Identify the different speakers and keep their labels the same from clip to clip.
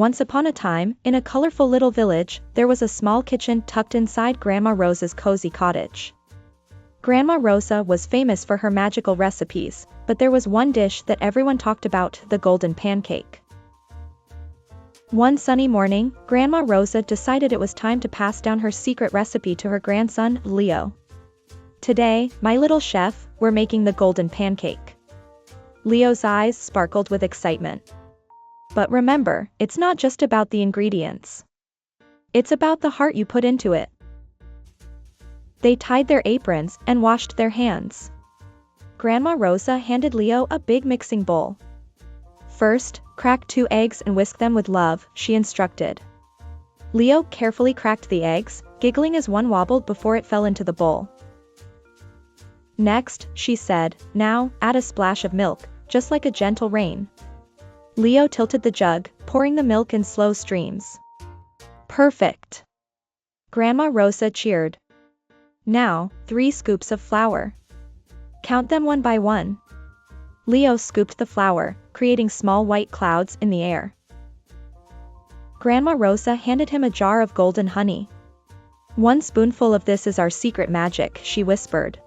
Speaker 1: Once upon a time, in a colorful little village, there was a small kitchen tucked inside Grandma Rosa's cozy cottage. Grandma Rosa was famous for her magical recipes, but there was one dish that everyone talked about, the golden pancake. One sunny morning, Grandma Rosa decided it was time to pass down her secret recipe to her grandson, Leo. Today, my little chef, we're making the golden pancake. Leo's eyes sparkled with excitement. But remember, it's not just about the ingredients. It's about the heart you put into it. They tied their aprons and washed their hands. Grandma Rosa handed Leo a big mixing bowl. First, crack 2 eggs and whisk them with love, she instructed. Leo carefully cracked the eggs, giggling as one wobbled before it fell into the bowl. Next, she said, now, add a splash of milk, just like a gentle rain. Leo tilted the jug, pouring the milk in slow streams. Perfect! Grandma Rosa cheered. Now, 3 scoops of flour. Count them one by one. Leo scooped the flour, creating small white clouds in the air. Grandma Rosa handed him a jar of golden honey. 1 spoonful of this is our secret magic, she whispered.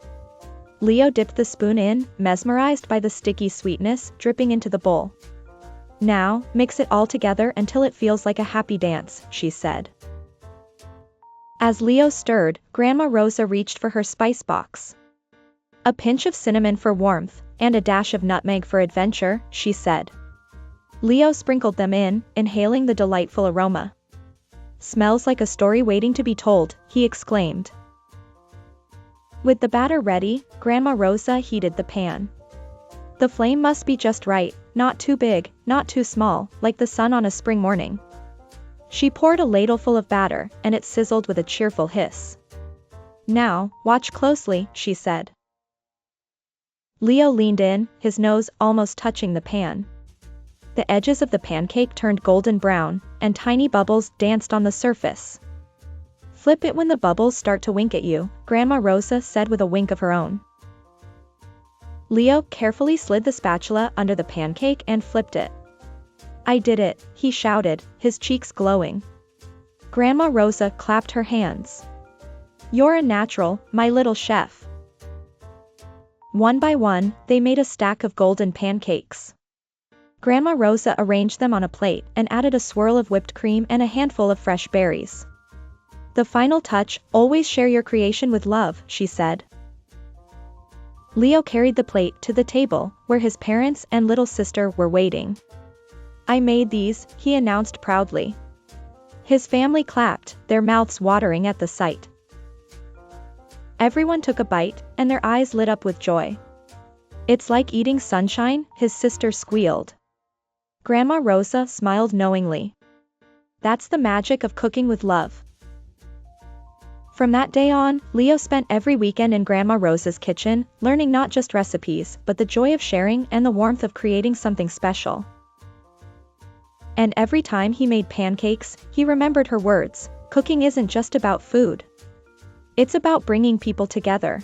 Speaker 1: Leo dipped the spoon in, mesmerized by the sticky sweetness dripping into the bowl. Now, mix it all together until it feels like a happy dance, she said. As Leo stirred, Grandma Rosa reached for her spice box. A pinch of cinnamon for warmth, and a dash of nutmeg for adventure, she said. Leo sprinkled them in, inhaling the delightful aroma. Smells like a story waiting to be told, he exclaimed. With the batter ready, Grandma Rosa heated the pan. The flame must be just right, not too big, not too small, like the sun on a spring morning. She poured a ladleful of batter, and it sizzled with a cheerful hiss. Now, watch closely, she said. Leo leaned in, his nose almost touching the pan. The edges of the pancake turned golden brown, and tiny bubbles danced on the surface. Flip it when the bubbles start to wink at you, Grandma Rosa said with a wink of her own. Leo carefully slid the spatula under the pancake and flipped it. I did it, he shouted, his cheeks glowing. Grandma Rosa clapped her hands. You're a natural, my little chef. One by one, they made a stack of golden pancakes. Grandma Rosa arranged them on a plate and added a swirl of whipped cream and a handful of fresh berries. The final touch, always share your creation with love, she said. Leo carried the plate to the table, where his parents and little sister were waiting. I made these, he announced proudly. His family clapped, their mouths watering at the sight. Everyone took a bite, and their eyes lit up with joy. It's like eating sunshine, his sister squealed. Grandma Rosa smiled knowingly. That's the magic of cooking with love. From that day on, Leo spent every weekend in Grandma Rosa's kitchen, learning not just recipes, but the joy of sharing and the warmth of creating something special. And every time he made pancakes, he remembered her words, cooking isn't just about food. It's about bringing people together.